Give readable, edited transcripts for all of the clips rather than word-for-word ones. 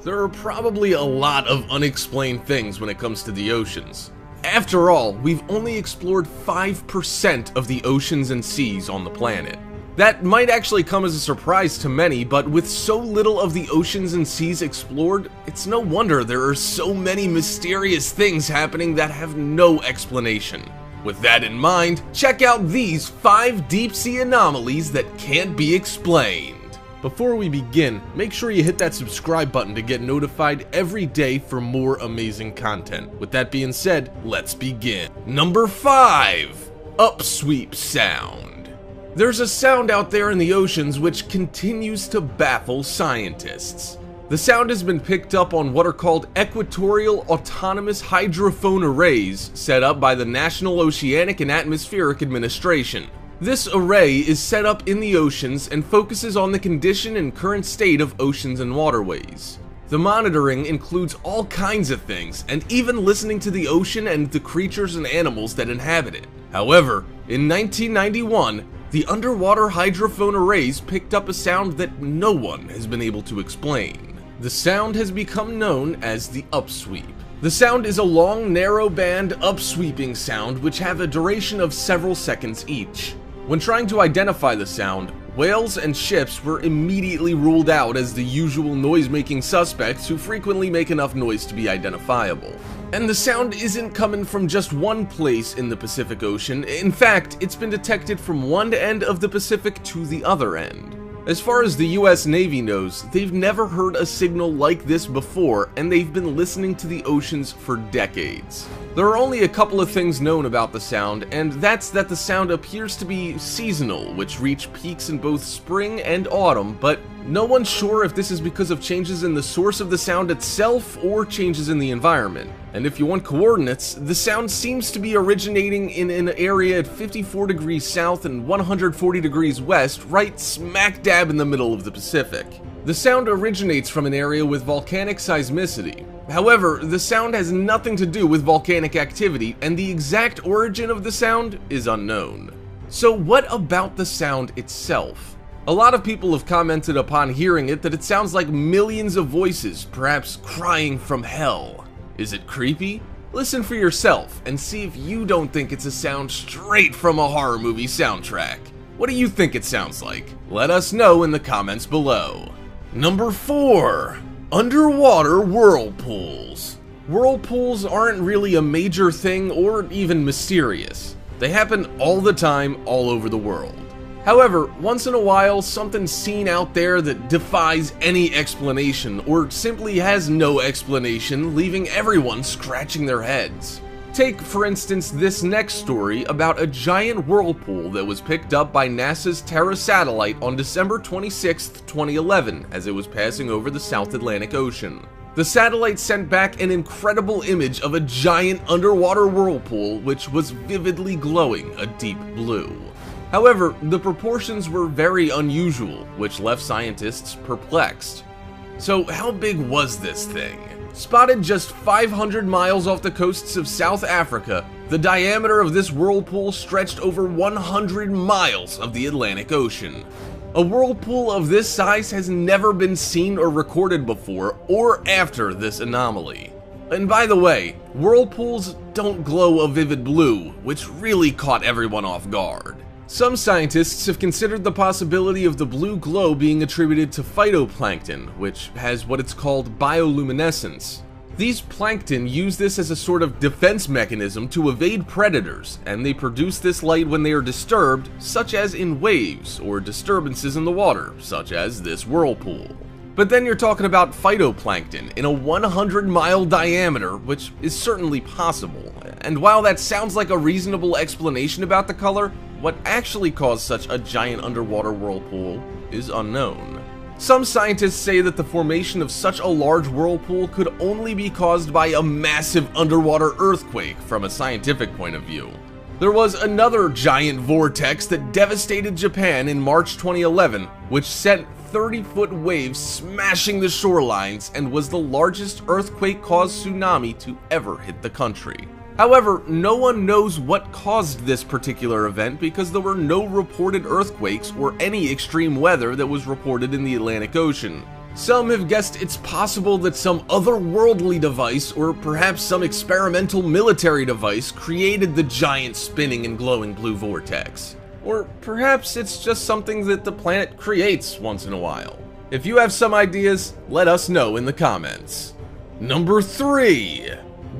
there are probably a lot of unexplained things when it comes to the oceans. After all, we've only explored 5% of the oceans and seas on the planet. That might actually come as a surprise to many, but with so little of the oceans and seas explored, it's no wonder there are so many mysterious things happening that have no explanation. With that in mind, check out these 5 deep-sea anomalies that can't be explained. Before we begin, make sure you hit that subscribe button to get notified every day for more amazing content. With that being said, let's begin. Number 5. Upsweep sound. There's a sound out there in the oceans which continues to baffle scientists. The sound has been picked up on what are called equatorial autonomous hydrophone arrays set up by the National Oceanic and Atmospheric Administration. This array is set up in the oceans and focuses on the condition and current state of oceans and waterways. The monitoring includes all kinds of things, and even listening to the ocean and the creatures and animals that inhabit it. However, in 1991, the underwater hydrophone arrays picked up a sound that no one has been able to explain. The sound has become known as the upsweep. The sound is a long, narrow band upsweeping sound which have a duration of several seconds each. When trying to identify the sound, whales and ships were immediately ruled out as the usual noise-making suspects who frequently make enough noise to be identifiable. And the sound isn't coming from just one place in the Pacific Ocean. In fact, it's been detected from one end of the Pacific to the other end. As far as the US Navy knows, they've never heard a signal like this before, and they've been listening to the oceans for decades. There are only a couple of things known about the sound, and that's that the sound appears to be seasonal, which reach peaks in both spring and autumn, but no one's sure if this is because of changes in the source of the sound itself or changes in the environment. And if you want coordinates, the sound seems to be originating in an area at 54 degrees south and 140 degrees west, right smack dab in the middle of the Pacific. The sound originates from an area with volcanic seismicity. However, the sound has nothing to do with volcanic activity, and the exact origin of the sound is unknown. So what about the sound itself? A lot of people have commented upon hearing it that it sounds like millions of voices, perhaps crying from hell. Is it creepy? Listen for yourself and see if you don't think it's a sound straight from a horror movie soundtrack. What do you think it sounds like? Let us know in the comments below. Number 4. Underwater whirlpools. Whirlpools aren't really a major thing or even mysterious. They happen all the time all over the world. However, once in a while, something's seen out there that defies any explanation or simply has no explanation, leaving everyone scratching their heads. Take, for instance, this next story about a giant whirlpool that was picked up by NASA's Terra satellite on December 26, 2011, as it was passing over the South Atlantic Ocean. The satellite sent back an incredible image of a giant underwater whirlpool which was vividly glowing a deep blue. However, the proportions were very unusual, which left scientists perplexed. So how big was this thing? Spotted just 500 miles off the coasts of South Africa, the diameter of this whirlpool stretched over 100 miles of the Atlantic Ocean. A whirlpool of this size has never been seen or recorded before or after this anomaly. And by the way, whirlpools don't glow a vivid blue, which really caught everyone off guard. Some scientists have considered the possibility of the blue glow being attributed to phytoplankton, which has what it's called bioluminescence. These plankton use this as a sort of defense mechanism to evade predators, and they produce this light when they are disturbed, such as in waves, or disturbances in the water, such as this whirlpool. But then you're talking about phytoplankton in a 100-mile diameter, which is certainly possible. And while that sounds like a reasonable explanation about the color, what actually caused such a giant underwater whirlpool is unknown. Some scientists say that the formation of such a large whirlpool could only be caused by a massive underwater earthquake from a scientific point of view. There was another giant vortex that devastated Japan in March 2011, which sent 30-foot waves smashing the shorelines and was the largest earthquake-caused tsunami to ever hit the country. However, no one knows what caused this particular event because there were no reported earthquakes or any extreme weather that was reported in the Atlantic Ocean. Some have guessed it's possible that some otherworldly device, or perhaps some experimental military device, created the giant spinning and glowing blue vortex. Or perhaps it's just something that the planet creates once in a while. If you have some ideas, let us know in the comments. Number 3.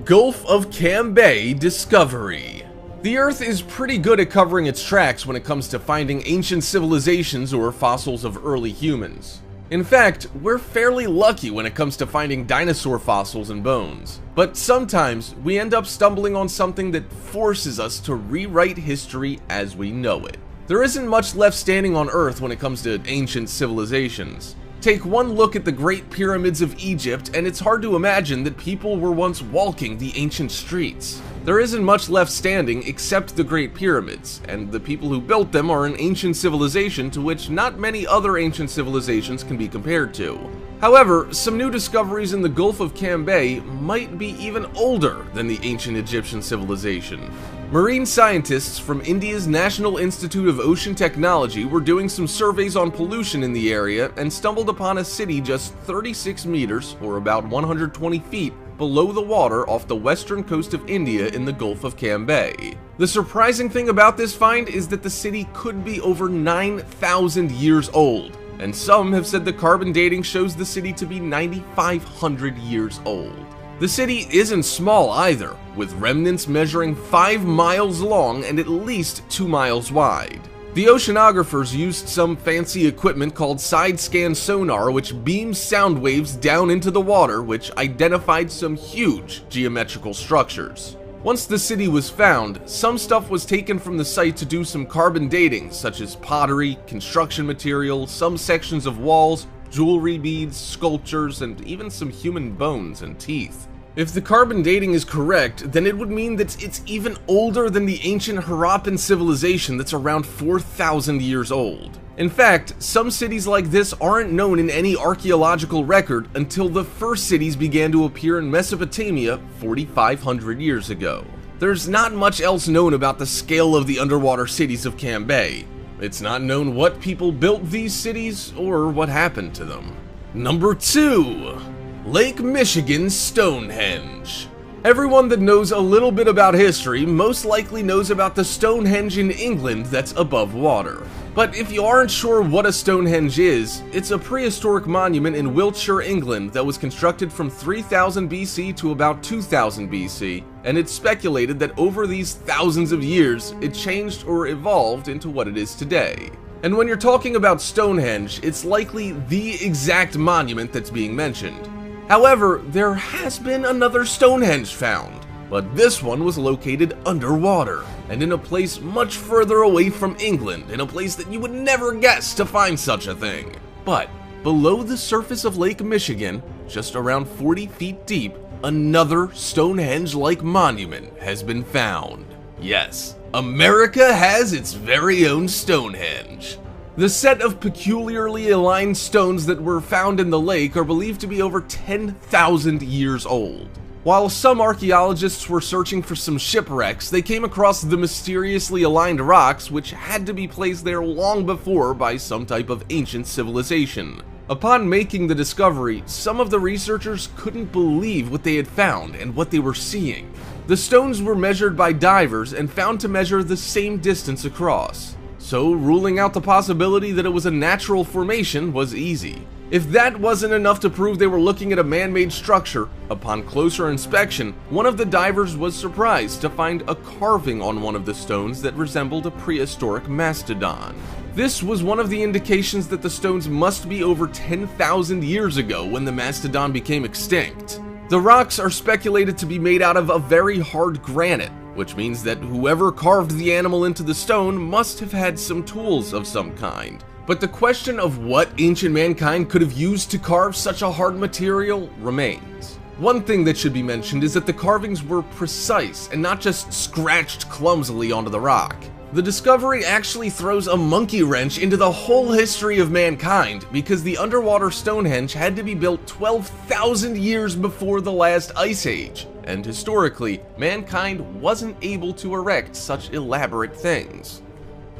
Gulf of Cambay Discovery. The Earth is pretty good at covering its tracks when it comes to finding ancient civilizations or fossils of early humans. In fact, we're fairly lucky when it comes to finding dinosaur fossils and bones. But sometimes, we end up stumbling on something that forces us to rewrite history as we know it. There isn't much left standing on Earth when it comes to ancient civilizations. Take one look at the Great Pyramids of Egypt, and it's hard to imagine that people were once walking the ancient streets. There isn't much left standing except the Great Pyramids, and the people who built them are an ancient civilization to which not many other ancient civilizations can be compared to. However, some new discoveries in the Gulf of Cambay might be even older than the ancient Egyptian civilization. Marine scientists from India's National Institute of Ocean Technology were doing some surveys on pollution in the area and stumbled upon a city just 36 meters, or about 120 feet, below the water off the western coast of India in the Gulf of Cambay. The surprising thing about this find is that the city could be over 9,000 years old, and some have said the carbon dating shows the city to be 9,500 years old. The city isn't small either, with remnants measuring 5 miles long and at least 2 miles wide. The oceanographers used some fancy equipment called side-scan sonar, which beams sound waves down into the water, which identified some huge geometrical structures. Once the city was found, some stuff was taken from the site to do some carbon dating, such as pottery, construction material, some sections of walls, jewelry beads, sculptures, and even some human bones and teeth. If the carbon dating is correct, then it would mean that it's even older than the ancient Harappan civilization that's around 4,000 years old. In fact, some cities like this aren't known in any archaeological record until the first cities began to appear in Mesopotamia 4,500 years ago. There's not much else known about the scale of the underwater cities of Cambay. It's not known what people built these cities or what happened to them. Number 2. Lake Michigan Stonehenge. Everyone that knows a little bit about history most likely knows about the Stonehenge in England that's above water. But if you aren't sure what a Stonehenge is, it's a prehistoric monument in Wiltshire, England that was constructed from 3000 BC to about 2000 BC, and it's speculated that over these thousands of years, it changed or evolved into what it is today. And when you're talking about Stonehenge, it's likely the exact monument that's being mentioned. However, there has been another Stonehenge found, but this one was located underwater, and in a place much further away from England, in a place that you would never guess to find such a thing. But below the surface of Lake Michigan, just around 40 feet deep, another Stonehenge-like monument has been found. Yes, America has its very own Stonehenge. The set of peculiarly aligned stones that were found in the lake are believed to be over 10,000 years old. While some archaeologists were searching for some shipwrecks, they came across the mysteriously aligned rocks, which had to be placed there long before by some type of ancient civilization. Upon making the discovery, some of the researchers couldn't believe what they had found and what they were seeing. The stones were measured by divers and found to measure the same distance across. So ruling out the possibility that it was a natural formation was easy. If that wasn't enough to prove they were looking at a man-made structure, upon closer inspection, one of the divers was surprised to find a carving on one of the stones that resembled a prehistoric mastodon. This was one of the indications that the stones must be over 10,000 years ago when the mastodon became extinct. The rocks are speculated to be made out of a very hard granite, which means that whoever carved the animal into the stone must have had some tools of some kind. But the question of what ancient mankind could have used to carve such a hard material remains. One thing that should be mentioned is that the carvings were precise and not just scratched clumsily onto the rock. The discovery actually throws a monkey wrench into the whole history of mankind, because the underwater Stonehenge had to be built 12,000 years before the last ice age, and historically, mankind wasn't able to erect such elaborate things.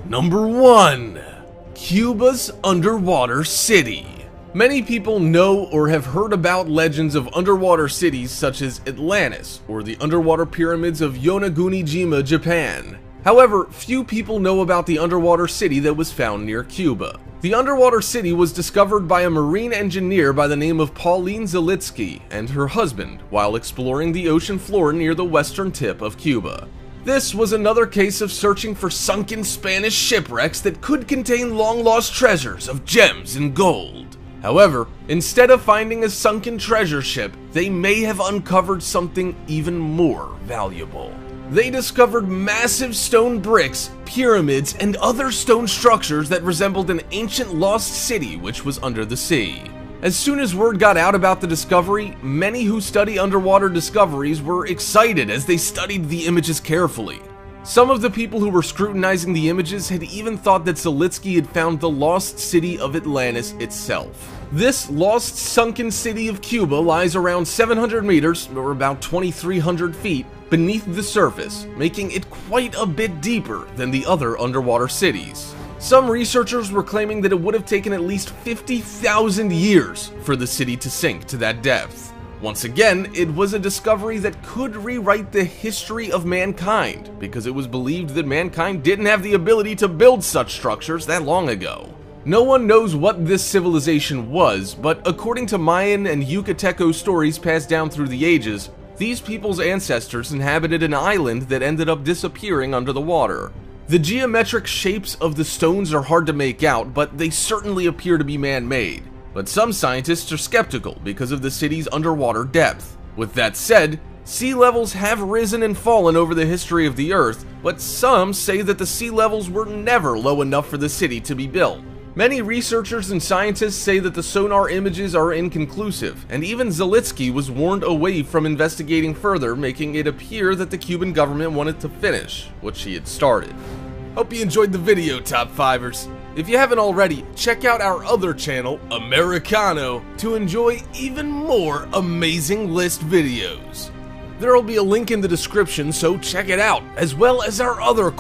Number 1. Cuba's underwater city. Many people know or have heard about legends of underwater cities such as Atlantis or the underwater pyramids of Yonaguni-jima, Japan. However, few people know about the underwater city that was found near Cuba. The underwater city was discovered by a marine engineer by the name of Pauline Zalitsky and her husband while exploring the ocean floor near the western tip of Cuba. This was another case of searching for sunken Spanish shipwrecks that could contain long-lost treasures of gems and gold. However, instead of finding a sunken treasure ship, they may have uncovered something even more valuable. They discovered massive stone bricks, pyramids, and other stone structures that resembled an ancient lost city which was under the sea. As soon as word got out about the discovery, many who study underwater discoveries were excited as they studied the images carefully. Some of the people who were scrutinizing the images had even thought that Zalitsky had found the lost city of Atlantis itself. This lost sunken city of Cuba lies around 700 meters, or about 2,300 feet, beneath the surface, making it quite a bit deeper than the other underwater cities. Some researchers were claiming that it would have taken at least 50,000 years for the city to sink to that depth. Once again, it was a discovery that could rewrite the history of mankind, because it was believed that mankind didn't have the ability to build such structures that long ago. No one knows what this civilization was, but according to Mayan and Yucateco stories passed down through the ages, these people's ancestors inhabited an island that ended up disappearing under the water. The geometric shapes of the stones are hard to make out, but they certainly appear to be man-made. But some scientists are skeptical because of the city's underwater depth. With that said, sea levels have risen and fallen over the history of the Earth, but some say that the sea levels were never low enough for the city to be built. Many researchers and scientists say that the sonar images are inconclusive, and even Zalitsky was warned away from investigating further, making it appear that the Cuban government wanted to finish what she had started. Hope you enjoyed the video, Top 5ers. If you haven't already, check out our other channel, Americano, to enjoy even more amazing list videos. There will be a link in the description, so check it out, as well as our other